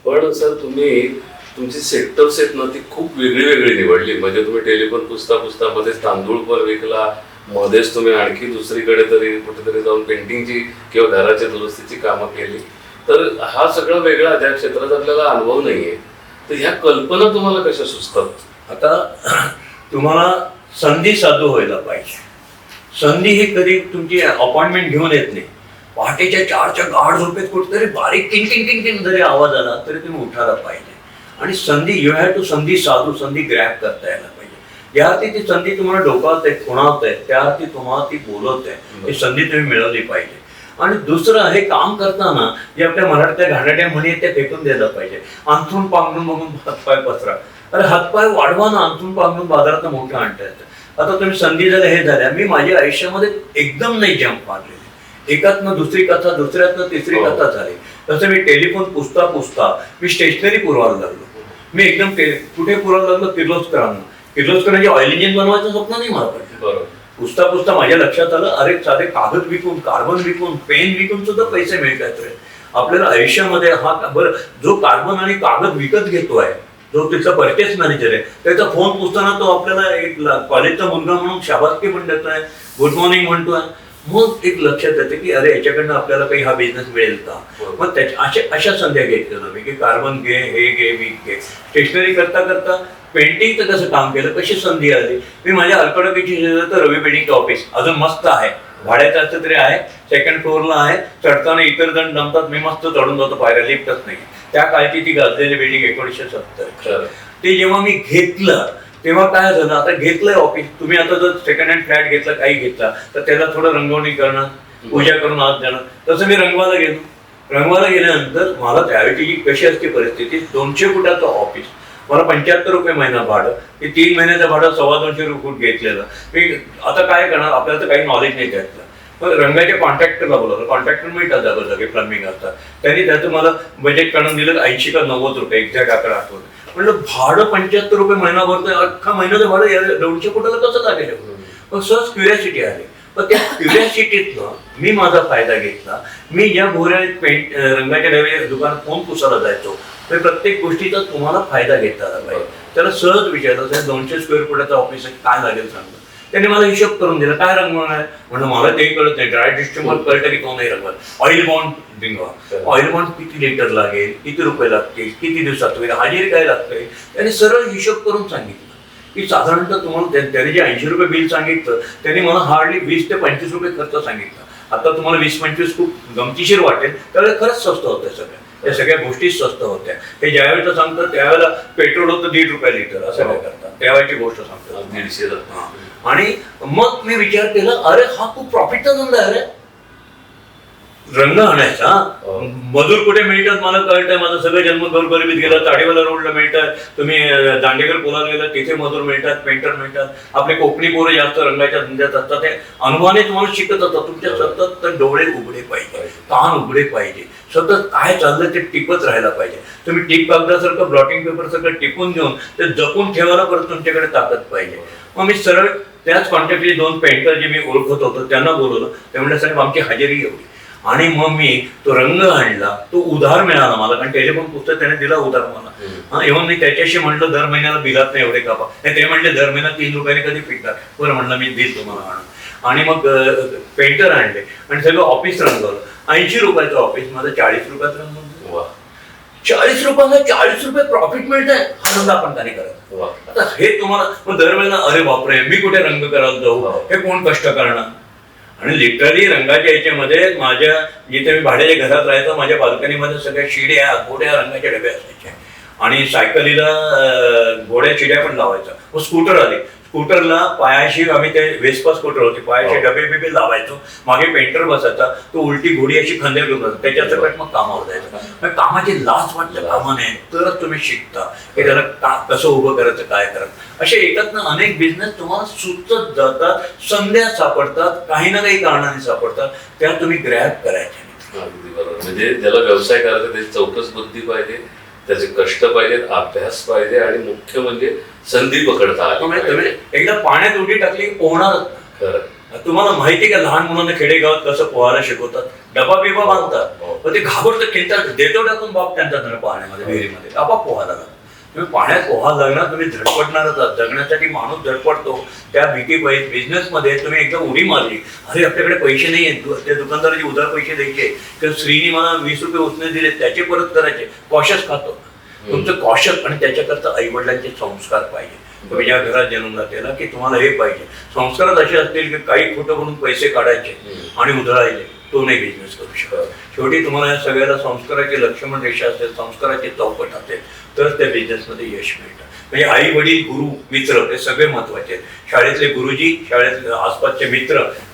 पण सर तुम्ही तुमची सेक्टर्स आहेत ना ती खूप वेगळी वेगळी निवडली. म्हणजे तुम्ही टेलिफोन पुसता पुसता मध्येच तांदूळ पण विकला, मध्येच तुम्ही आणखी दुसरीकडे तरी कुठेतरी जाऊन पेंटिंगची किंवा घराच्या दुरुस्तीची कामं केली. तर हा सगळा वेगळा ज्या क्षेत्रात आपल्याला अनुभव नाहीये, तर ह्या कल्पना तुम्हाला कशा सुचतात? आता तुम्हाला संधी साधू व्हायला पाहिजे. संधी ही कधी तुमची अपॉइंटमेंट घेऊन येत नाही. पहाटेच्या 4च्या गाढ झोपेत कुठेतरी बारीक किंकिन किंकिन जरी आवाज आला तरी तुम्ही उठायला पाहिजे. आणि संधी यू हॅव टू संधी साधू, संधी ग्रॅब करता यायला पाहिजे. ज्या अर्थी ती संधी तुम्हाला डोकावत आहे, खुणावत आहे, त्या अर्थी तुम्हाला ती बोलवत आहे, ही संधी तुम्ही मिळवली पाहिजे. आणि दुसरं, हे काम करताना जे आपल्या मराठीच्या घाणेरड्या म्हणी आहेत त्या फेकून द्यायला पाहिजे. अंथरूण पांघरून बघून हातपाय पसरा. अरे हातपाय वाढवा ना, अंथरूण पांघरून बाजारात मोठं आणता येतं. आता तुम्ही संधी झाल्या हे झाल्या. मी माझ्या आयुष्यामध्ये एकदम नाही जंप मारलेली. एकातनं दुसरी कथा, दुसऱ्यातनं तिसरी कथा झाली. तसं मी टेलिफोन पुसता पुसता मी स्टेशनरी पुरवायला लागलो. मी एकदम कुठे पुरवायला लागलो? किर्लोस्करांना. किर्लोस्करांचे ऑइल इंजिन बनवायचं स्वप्न नाही मला पडलं. पुसता पुसता माझ्या लक्षात आलं, अरे साधे कागद विकून, कार्बन विकून, पेन विकून सुद्धा पैसे मिळतात रे आपल्याला आयुष्यामध्ये. हा बरं, जो कार्बन आणि कागद विकत घेतोय, जो तिथला परचेस मॅनेजर आहे, त्याचा फोन पुसताना तो आपल्याला एक कॉलेजचा मुलगा म्हणून शाबासकी पण देतोय, गुड मॉर्निंग म्हणतोय. मग एक लक्षात येतं की अरे याच्याकडनं आपल्याला काही हा बिझनेस मिळेल का. मग अशा संध्या घेतल्या मी की कार्बन घे, हे घे, वीक घे. स्टेशनरी करता करता पेंटिंगचं कसं काम केलं, कशी संधी आली. मी माझ्या अल्पडकीची तर रवी बिल्डिंगचं ऑफिस अजून मस्त आहे, भाड्याचं असं तरी आहे, 2nd फ्लोअरला आहे. चढताना इतर जण जमतात, मी मस्त चढून जातो, पायऱ्या लिफ्टच नाही. त्या काळची ती गाजलेली बिल्डिंग 1970. ते जेव्हा मी घेतलं तेव्हा काय झालं, आता घेतलंय ऑफिस. तुम्ही आता जर 2nd हँड फ्लॅट घेतला, काही घेतला, तर त्याला थोडं रंगवणी करणं, पूजा करून आत जाणं. तसं मी रंगवायला गेलो. रंगवायला गेल्यानंतर मला त्यावेळी कशी असते परिस्थिती, 200 फुटाचं ऑफिस, मला 75 रुपये महिना भाडं. ते 3 महिन्याचं भाडं 225 फूट घेतलेलं. मी आता काय करणार, आपल्याला तर काही नॉलेज नाही त्यातलं. मग रंगाच्या कॉन्ट्रॅक्टरला बोलवलं. कॉन्ट्रॅक्टर मिळतात जागोजागी, प्लंबिंग असतात. त्यांनी त्याचं मला बजेट काढून दिलं 80 का 90 रुपये, एक्झॅक्ट आकडा आठवत. म्हणलं भाडं 75 रुपये महिना भरतोय, अख्खा महिन्याचं भाडं 200 फुटाला कसं लागेल. मग सहज क्युरियासिटी आली. पण त्या क्युरियासिटीतनं मी माझा फायदा घेतला. मी ज्या गोऱ्या रंगाच्या डब्या दुकानात फोन पुसायला जायचो, तर प्रत्येक गोष्टीचा तुम्हाला फायदा घेता आला पाहिजे. त्याला सहज विचारलं, 200 स्क्वेअर फुटाचं ऑफिस आहे, काय लागेल सांगलं. त्याने मला हिशोब करून दिला, काय रंगवणार आहे म्हणून. मला तेही कळत नाही. ड्राय डिस्ट्रिब्युटर कळतं की तो नाही रंगवत. ऑइल बॉन्ड रिंगवा. ऑइल बॉन्ड किती लिटर लागेल, किती रुपये लागतील, किती दिवसात होईल, हजेरी काय लागतंय. त्याने सरळ हिशोब करून सांगितलं की साधारणतः तुम्हाला त्याने जे 80 रुपये बिल सांगितलं, त्यांनी मला हार्डली 20 ते 25 रुपये खर्च सांगितला. आता तुम्हाला 20-25 खूप गमतीशीर वाटेल, त्यावेळेला खरंच स्वस्त होतं सगळं. या सगळ्या गोष्टी स्वस्त होत्या. हे ज्यावेळेला सांगतात त्यावेळेला पेट्रोल होतं 1.5 रुपये लिटर, असं काय करतात त्यावेळेची गोष्ट सांगतात. 150. आणि मग मी विचार केला, अरे हा खूप प्रॉफिटचा धंदा आहे रे रंग आणायचा. मजूर कुठे मिळतात मला कळतंय. माझं सगळं जन्म गोरगरिबीत गेलं. ताडेवाला रोडला मिळतात, तुम्ही दांडेकर पुलाला गेला तिथे मजूर मिळतात, पेंटर मिळतात. आपले कोकणी पोरं जास्त रंगाच्या धंद्यात असतात. ते अनुभवाने तुम्हाला शिकत असतात. तुमच्या सतत डोळे उघडे पाहिजे, कान उघडे पाहिजे, सतत काय चाललंय ते टिपत राहायला पाहिजे. तुम्ही टिप कागदासारखं, ब्लॉटिंग पेपर सारखं टिपून घेऊन ते जपून ठेवायला परत तुमच्याकडे ताकद पाहिजे. मग मी सरळ त्याच कॉन्टॅक्टचे 2 पेंटर जे मी ओळखत होतो त्यांना बोलवलं. ते म्हणलं साहेब आमची हजेरी एवढी. आणि मग मी तो रंग आणला. तो उधार मिळाला मला, कारण टेलिफोन पुस्तक त्याने दिला उधार मला. इव्हन मी त्याच्याशी म्हटलं दर महिन्याला बिलात नाही एवढे कापा. ते म्हणले दर महिना 3 रुपयाने कधी फिटतात. बरं म्हणलं मी देईल तुम्हाला आणून. आणि मग पेंटर आणले आणि सगळं ऑफिस रंगवलं. 80 रुपयाचं ऑफिस माझं 40 रुपयात रंगवलं. 40 रुपयाला 40 रुपये प्रॉफिट मिळत आहे. हा धंदा आपण का नाही करत. आता हे तुम्हाला मग दरवेळेला अरे बापरे मी कुठे रंग करायला जाऊ, हे कोण कष्ट करणार. आणि लिटरली रंगाच्या याच्यामध्ये माझ्या जिथे मी भाड्याच्या घरात राहायचो, माझ्या बाल्कनीमध्ये सगळ्या शिड्या, घोड्या, रंगाच्या डब्या असायच्या. आणि सायकलीला घोड्या शिड्या पण लावायच्या. मग स्कूटर आले. स्कूटरला पायाशी आम्ही ते वेस्पा स्कूटर होते, पायाशी डबे बिबे लावायचो. मागे पेंटर बसायचा, तो उलटी घोडी अशी खांद्यावर घेऊन जातो. त्याच्या सकट मग कामावर जायचं. कामाची लाच वाटतं कामाने, तरच तुम्ही शिकता की त्याला कसं उभं करायचं, काय करायचं. असे एकातनं अनेक बिझनेस तुम्हाला सुचत जातात. संध्या सापडतात, काही ना काही कारणाने सापडतात. त्या तुम्ही ग्रॅब करायच्या. अगदी बरोबर. म्हणजे ज्याला व्यवसाय करायचा त्याची चौकस बुद्धी पाहिजे, त्याचे कष्ट पाहिजेत, अभ्यास पाहिजे आणि मुख्य म्हणजे संधी पकडता आली. तुम्ही एकदा पाण्यात उडी टाकली की पोहणारच. तुम्हाला माहिती का लहान मुलांना खेडेगावात कसं पोहायला शिकवतात? डबा बिबा बांधतात, पण ते घाबरतं, खेळतात, देतो टाकून बाप त्यांचा पाण्यामध्ये, विहिरीमध्ये आपाप पोहायला लागतात. तुम्ही पाण्यात पोहायला लागणार, तुम्ही धडपडणारच आहात. जगण्यासाठी माणूस धडपडतो. त्या भीती बिझनेसमध्ये तुम्ही एकदा उडी मारली, अरे आपल्याकडे पैसे नाही आहेत, त्या दुकानदाराचे उधार पैसे द्यायचे, किंवा स्त्रीने मला 20 रुपये उसने दिले त्याचे परत करायचे, कॉशस खातो. तुमचं कॉशस, आणि त्याच्याकरता आई वडिलांचे संस्कार पाहिजे. तुम्ही ज्या घरात जन्मला त्याला की तुम्हाला हे पाहिजे. संस्कारच असे असतील की काही खोटं म्हणून पैसे काढायचे आणि उधळायचे, तो नाही बिझनेस करू शकत. शेवटी तुम्हाला या सगळ्याला संस्काराची लक्ष्मण रेषा असेल, संस्काराची चौकट असेल, तर त्या बिझनेसमध्ये यश मिळतं. म्हणजे आई वडील गुरु मित्र हे सगळे महत्वाचे आहेत. शाळेतले गुरुजी, शाळेतले आसपासचे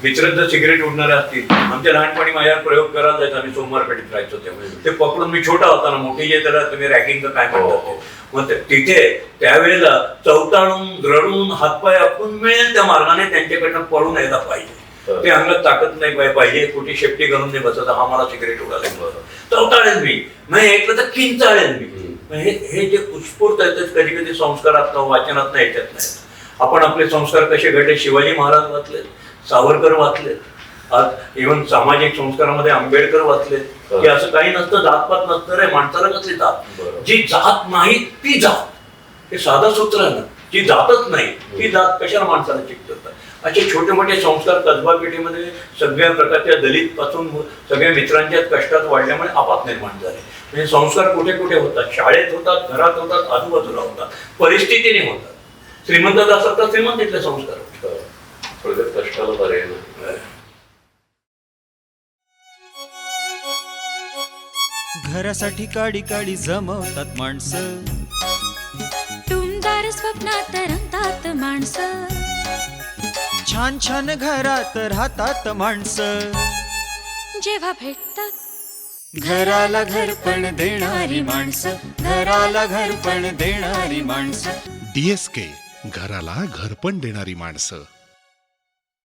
मित्र जर सिगरेट उडणारे असतील, आमच्या लहानपणी माझ्यावर प्रयोग करायला जायचा, आम्ही सोमवार पेठेत राहायचो तेव्हा, ते पकडून मी छोटा होता ना, मोठी जे त्याला तुम्ही रॅगिंग काय म्हणतात, मग तिथे त्यावेळेला चौताळून रडून हातपाय आपण मिळेल त्या मार्गाने त्यांच्याकडनं पळून यायला पाहिजे. ते अंगात ताकद नाही पाहिजे, कुठे शेपटी घालून नाही बसत, हा मला सिगरेट उडाला चौताळेल मी, नाही ऐकलं तर किंचाळेल मी. हे जे उत्स्फूर्त आहेत कधी कधी संस्कारात वाचनात नाही, याच्यात नाही. आपण आपले संस्कार कसे घडले, शिवाजी महाराज वाचले, सावरकर वाचले, आज इव्हन सामाजिक संस्कारामध्ये आंबेडकर वाचले, की असं काही नसतं, जातपात नसतं रे, माणसाला कसली जात, जी जात नाही ती जात, हे साधं सूत्र आहे ना, जी जातच नाही ती जात कशाला माणसाला चिकटतात. असे छोटे मोठे संस्कार कसबा पेठेमध्ये सगळ्या प्रकारच्या दलित पासून सगळ्या मित्रांच्या कष्टात वाढल्यामुळे आपाप निर्माण झाले. म्हणजे संस्कार कुठे कुठे होतात, शाळेत होतात, घरात होतात, आजूबाजूला होतात, परिस्थितीने होतात. श्रीमंत असतात तर श्रीमंतीतले संस्कार होतात. कष्टाला पर्याय नाही. घरासाठी काडी काडी जमवतात माणसं, टुमदार स्वप्नात रंगतात माणसं, छान छान घरात राहतात माणसं, जेव्हा भेटतात घराला घरपण देणारी माणसं, घराला घरपण देणारी माणसं. DSK घराला घरपण देणारी माणसं.